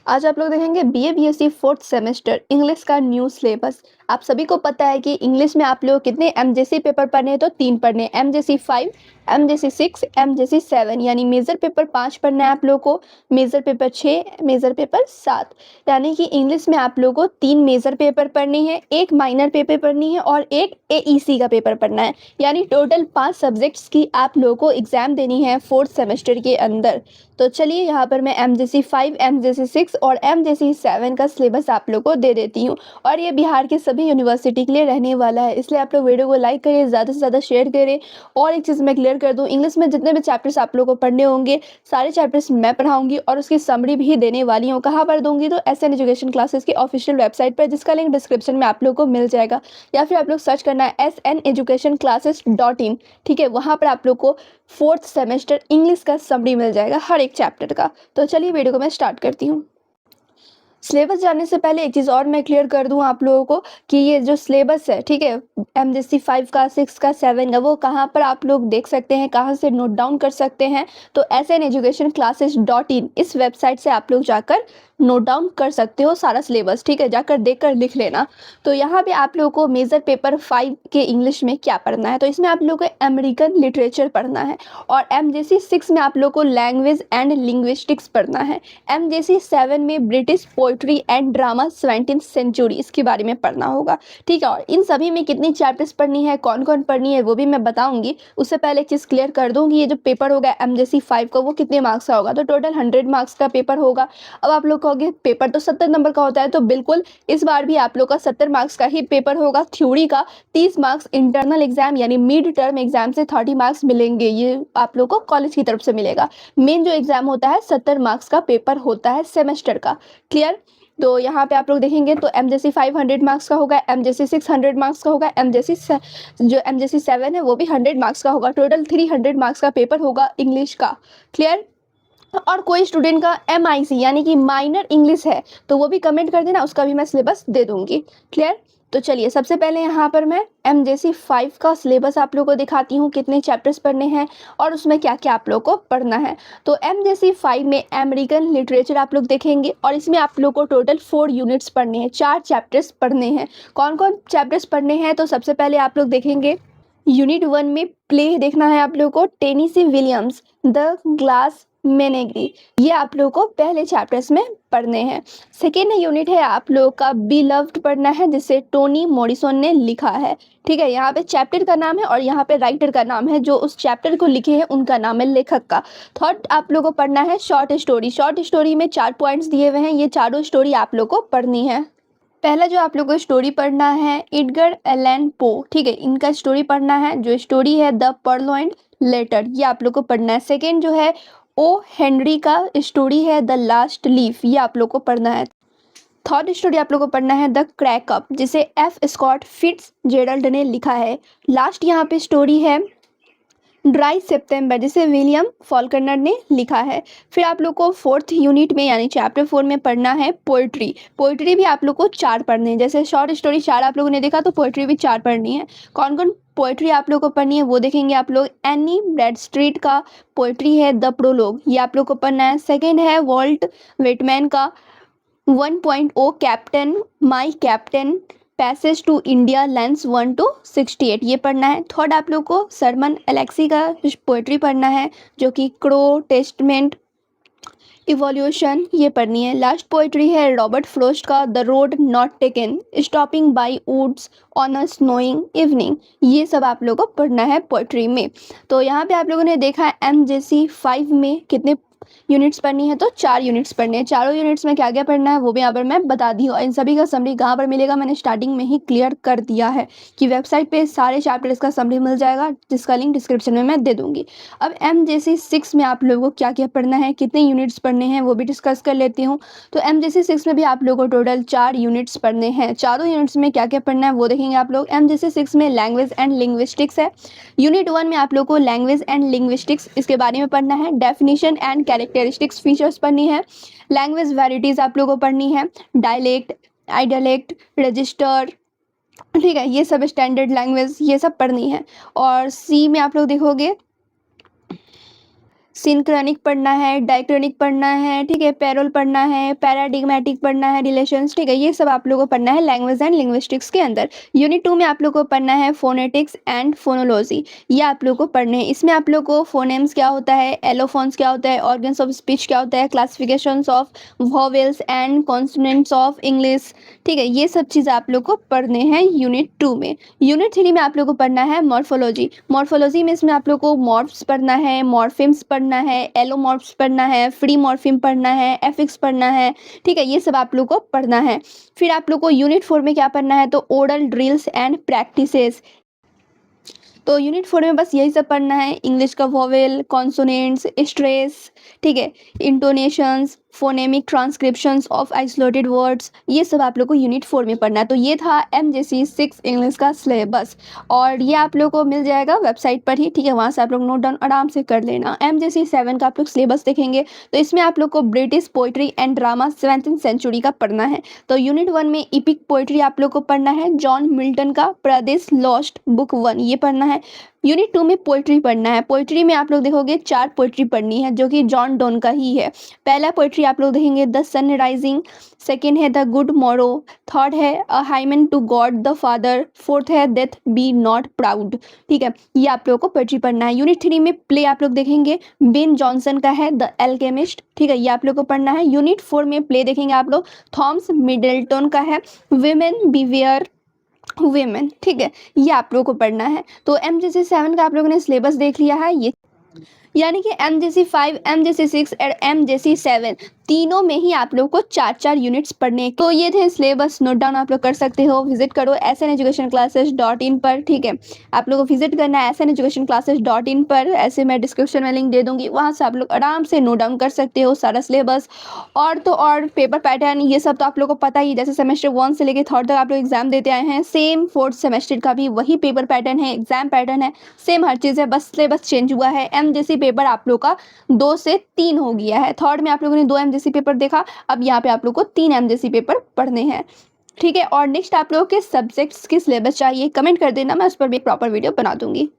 आज आप लोग देखेंगे BA BSc fourth semester English का न्यू सिलेबस। आप सभी को पता है कि इंग्लिश में आप लोग कितने एमजेसी पेपर पढ़ने हैं, तो 3 पढ़ने हैं, एमजेसी 5, एमजेसी 6, एमजेसी 7, यानी मेजर पेपर 5 पढ़ना है आप लोग को, मेजर पेपर 6, मेजर पेपर 7। यानी कि इंग्लिश में आप लोग को 3 मेजर पेपर पढ़नी है, एक माइनर पेपर पढ़नी है और एक एईसी का पेपर पढ़ना है। यानी टोटल 5 सब्जेक्ट्स की आप लोगों को एग्जाम देनी है फोर्थ सेमेस्टर के अंदर। तो चलिए यहाँ पर मैं एमजेसी 5, एमजेसी 6 और एमजेसी 7 का सिलेबस आप लोग को दे देती हूँ, और ये बिहार के सभी यूनिवर्सिटी के लिए रहने वाला है, इसलिए आप लोग वीडियो को लाइक करिए, ज़्यादा से ज़्यादा शेयर करें। और एक चीज़ मैं क्लियर कर दूँ, इंग्लिश में जितने भी चैप्टर्स आप लोग को पढ़ने होंगे सारे चैप्टर्स मैं पढ़ाऊंगी और उसकी समरी भी देने वाली हूँ। कहाँ पर दूंगी? तो एसएन एजुकेशन क्लासेस की ऑफिशियल वेबसाइट पर, जिसका लिंक डिस्क्रिप्शन में आप लोग को मिल जाएगा, या फिर आप लोग सर्च करना है SN educationclasses.in। ठीक है, वहाँ पर आप लोग को फोर्थ सेमेस्टर इंग्लिश का समरी मिल जाएगा हर एक चैप्टर का। तो चलिए वीडियो को मैं स्टार्ट करती हूँ। सिलेबस जानने से पहले एक चीज़ और मैं क्लियर कर दूं आप लोगों को कि ये जो सिलेबस है, ठीक है, एमजेसी 5 का, 6 का, 7 का, वो कहाँ पर आप लोग देख सकते हैं, कहाँ से नोट डाउन कर सकते हैं? तो SN educationclasses.in इस वेबसाइट से आप लोग जाकर नोट डाउन कर सकते हो सारा सिलेबस। ठीक है, जाकर देखकर लिख लेना। तो यहाँ पे आप लोगों को मेजर पेपर 5 के इंग्लिश में क्या पढ़ना है, तो इसमें आप लोगों को अमेरिकन लिटरेचर पढ़ना है, और एमजेसी 6 में आप लोग को लैंग्वेज एंड लिंग्विस्टिक्स पढ़ना है, एमजेसी 7 में British poetry and drama 17th century, इसके बारे में पढ़ना होगा। ठीक है, और इन सभी में कितनी चैप्टर्स पढ़नी है, कौन कौन पढ़नी है, वो भी मैं बताऊंगी। उससे पहले एक चीज़ क्लियर कर दूंगी, ये जो पेपर होगा एमजेसी 5 का वो कितने मार्क्स का होगा, तो टोटल 100 मार्क्स का पेपर होगा। अब आप लोग कहोगे पेपर तो 70 नंबर का होता है, तो बिल्कुल इस बार भी आप लोग का 70 मार्क्स का ही पेपर होगा थ्योरी का। 30 मार्क्स इंटरनल एग्जाम यानी मिड टर्म एग्जाम से 30 मार्क्स मिलेंगे, ये आप लोग को कॉलेज की तरफ से मिलेगा। मेन जो एग्जाम होता है 70 मार्क्स का पेपर होता है सेमेस्टर का। क्लियर? तो यहाँ पे आप लोग देखेंगे तो एमजेसी 5 100 मार्क्स का होगा, एमजेसी 6 100 मार्क्स का होगा, जो एमजेसी 7 है वो भी 100 मार्क्स का होगा। टोटल 300 मार्क्स का पेपर होगा इंग्लिश का। क्लियर? और कोई स्टूडेंट का MIC यानी कि माइनर इंग्लिश है तो वो भी कमेंट कर देना, उसका भी मैं सिलेबस दे दूंगी। क्लियर? तो चलिए सबसे पहले यहाँ पर मैं एमजेसी 5 का सिलेबस आप लोग को दिखाती हूँ, कितने चैप्टर्स पढ़ने हैं और उसमें क्या क्या आप लोग को पढ़ना है। तो एमजेसी 5 में अमेरिकन लिटरेचर आप लोग देखेंगे, और इसमें आप लोग को टोटल 4 यूनिट्स पढ़ने हैं, 4 चैप्टर्स पढ़ने हैं। कौन कौन चैप्टर्स पढ़ने हैं? तो सबसे पहले आप लोग देखेंगे यूनिट 1 में प्ले देखना है आप लोग को, टेनिसी विलियम्स द ग्लास मेनेग्री, ये आप लोग को पहले चैप्टर्स में पढ़ने हैं। सेकेंड यूनिट है आप लोग का बिलव्ड पढ़ना है, जिसे टोनी मॉरिसन ने लिखा है। ठीक है, यहाँ पे चैप्टर का नाम है और यहाँ पे राइटर का नाम है, जो उस चैप्टर को लिखे हैं उनका नाम है लेखक का। थर्ड आप लोग को पढ़ना है शॉर्ट स्टोरी। शॉर्ट स्टोरी में 4 पॉइंट्स दिए हुए हैं, ये चारों स्टोरी आप लोग को पढ़नी है। पहला जो आप लोग को स्टोरी पढ़ना है एडगर एलन पो, ठीक है, इनका स्टोरी पढ़ना है, जो स्टोरी है द पर्लोइंड लेटर, ये आप लोग को पढ़ना है। सेकेंड जो है ओ हेनरी का स्टोरी है द लास्ट लीफ, ये आप लोग को पढ़ना है। थर्ड स्टोरी आप लोग को पढ़ना है द क्रैकअप, जिसे F स्कॉट फिट्जजेरल्ड ने लिखा है। लास्ट यहाँ पे स्टोरी है ड्राई सितंबर, जिसे विलियम फॉल्कनर ने लिखा है। फिर आप लोग को फोर्थ यूनिट में यानी चैप्टर 4 में पढ़ना है पोइट्री। पोइट्री भी आप लोग को 4 पढ़ने हैं, जैसे शॉर्ट स्टोरी 4 आप लोगों ने देखा, तो पोइट्री भी 4 पढ़नी है। कौन कौन पोइट्री आप लोग को पढ़नी है वो देखेंगे आप लोग। एनी ब्रैडस्ट्रीट का पोइट्री है द प्रोलोग, ये आप लोग को पढ़ना है। सेकेंड है वॉल्ट व्हिटमैन का 1.0 captain my captain passage to India lines 1 to 68, ये पढ़ना है। थर्ड आप लोग को सरमन एलेक्सी का पोइट्री पढ़ना है, जो कि क्रो टेस्टमेंट इवोल्यूशन, ये पढ़नी है। लास्ट पोइट्री है रॉबर्ट फ्रोस्ट का the road not taken stopping by woods on a snowing evening, ये सब आप लोगों को पढ़ना है पोइट्री में। तो यहाँ पे आप लोगों ने देखा है एमजेसी 5 में कितने यूनिट्स पढ़नी है, तो 4 यूनिट्स पढ़ने हैं। चारों यूनिट्स में क्या क्या पढ़ना है वो भी यहाँ पर मैं बता दी हूँ। इन सभी का समरी कहाँ पर मिलेगा मैंने स्टार्टिंग में ही क्लियर कर दिया है कि वेबसाइट पे सारे चैप्टर्स का समरी मिल जाएगा, जिसका लिंक डिस्क्रिप्शन में मैं दे दूंगी। अब एमजेसी 6 में आप लोगों को क्या क्या पढ़ना है, कितने यूनिट्स पढ़ने हैं वो भी डिस्कस कर लेती हूँ। तो एमजेसी 6 में भी आप लोगों को टोटल 4 यूनिट्स पढ़ने हैं। चारों यूनिट्स में क्या क्या पढ़ना है वो देखेंगे आप लोग। एमजेसी 6 में लैंग्वेज एंड लिंग्विस्टिक्स है। यूनिट 1 में आप लोग को लैंग्वेज एंड लिंग्विस्टिक्स इसके बारे में पढ़ना है। डेफिनेशन एंड कैरेक्टरिस्टिक्स फीचर्स पढ़नी है। लैंग्वेज वेराइटीज आप लोगों को पढ़नी है। डायलेक्ट, आइडियलेक्ट, रजिस्टर, ठीक है, ये सब स्टैंडर्ड लैंग्वेज ये सब पढ़नी है। और सी में आप लोग देखोगे सिंक्रनिक पढ़ना है, डाइक्रनिक पढ़ना है, ठीक है, पैरेलल पढ़ना है, पैराडिग्मेटिक पढ़ना है, रिलेशंस, ठीक है, ये सब आप लोगों को पढ़ना है लैंग्वेज एंड लिंग्विस्टिक्स के अंदर। यूनिट 2 में आप लोगों को पढ़ना है फोनेटिक्स एंड फोनोलॉजी, ये आप लोगों को पढ़ने हैं। इसमें आप लोगों को फोनेम्स क्या होता है, एलोफोन्स क्या होता है, ऑर्गन्स ऑफ स्पीच क्या होता है, classifications of vowels and consonants of English, ठीक है, ये सब चीज़ आप लोग को पढ़ने हैं यूनिट 2 में। यूनिट 3 में आप लोग को पढ़ना है मॉर्फोलॉजी। मॉर्फोलॉजी में इसमें आप लोग को मॉर्फ्स पढ़ना है, मॉर्फिम्स पढ़ना है, एलोमॉर्फ्स पढ़ना है, फ्री मॉर्फिम पढ़ना है, एफिक्स पढ़ना है, ठीक है, ये सब आप लोग को पढ़ना है। फिर आप लोग को यूनिट 4 में क्या पढ़ना है, तो ओरल ड्रिल्स एंड प्रैक्टिसेस। तो यूनिट 4 में बस यही सब पढ़ना है, इंग्लिश का वोवेल, कॉन्सोनेंट्स, स्ट्रेस, ठीक है, इंटोनेशंस, फोनेमिक ट्रांसक्रिप्शंस ऑफ आइसोलेटेड वर्ड्स, ये सब आप लोग को यूनिट 4 में पढ़ना है। तो ये था MJC 6 इंग्लिश का सिलेबस, और ये आप लोग को मिल जाएगा वेबसाइट पर ही, ठीक है, वहाँ से आप लोग नोट डाउन आराम से कर लेना। MJC 7 का आप लोग सिलेबस देखेंगे तो इसमें आप लोग को British poetry and drama 7th century का पढ़ना है। तो यूनिट 1 में इपिक पोइट्री आप लोग को पढ़ना है, जॉन मिल्टन का प्रदेश लॉस्ट बुक 1 ये पढ़ना है। यूनिट 2 में पोइट्री पढ़ना है। पोइट्री में आप लोग देखोगे 4 पोइट्री पढ़नी है जो कि जॉन डोन का ही है। पहला पोइट्री आप लोग देखेंगे द सन राइजिंग, सेकेंड है द गुड मॉरो, थर्ड है a hymn to God the father, fourth है डेथ बी नॉट प्राउड, ठीक है, ये आप लोगों को पोइट्री पढ़ना है। यूनिट 3 में प्ले आप लोग देखेंगे बेन जॉनसन का है द एल्केमिस्ट, ठीक है, ये आप लोग को पढ़ना है। यूनिट 4 में प्ले देखेंगे आप लोग थॉमस मिडल्टन का है विमेन बिवेयर वुमेन, ठीक है, ये आप लोगों को पढ़ना है। तो MJC 7 का आप लोगों ने सिलेबस देख लिया है, ये यानी कि MJC 5, MJC 6 और MJC 7 तीनों में ही आप लोग को 4-4 यूनिट्स पढ़ने। तो ये थे सिलेबस, नोट डाउन आप लोग कर सकते हो। विजिट करो SNeducationclasses.in पर, ठीक है, आप लोग को विजिट करना है SNeducationclasses.in पर, ऐसे मैं डिस्क्रिप्शन में लिंक दे दूंगी, वहाँ से आप लोग आराम से नोट डाउन कर सकते हो सारा सिलेबस। और तो और पेपर पैटर्न ये सब तो आप लोग को पता ही, जैसे सेमेस्टर 1 से लेकर 3rd तक आप लोग एग्जाम देते आए हैं, सेम 4th सेमेस्टर का भी वही पेपर पैटर्न है, एग्जाम पैटर्न है, सेम हर चीज़ है, बस सिलेबस चेंज हुआ है। MJC पेपर आप लोग का 2 से 3 हो गया है। 3rd में आप लोगों ने 2 MJC पेपर देखा, अब यहाँ पे आप लोग को 3 MJC पेपर पढ़ने हैं, ठीक है। और नेक्स्ट आप लोगों के सब्जेक्ट्स की सिलेबस चाहिए, कमेंट कर देना, मैं उस पर भी एक प्रॉपर वीडियो बना दूंगी।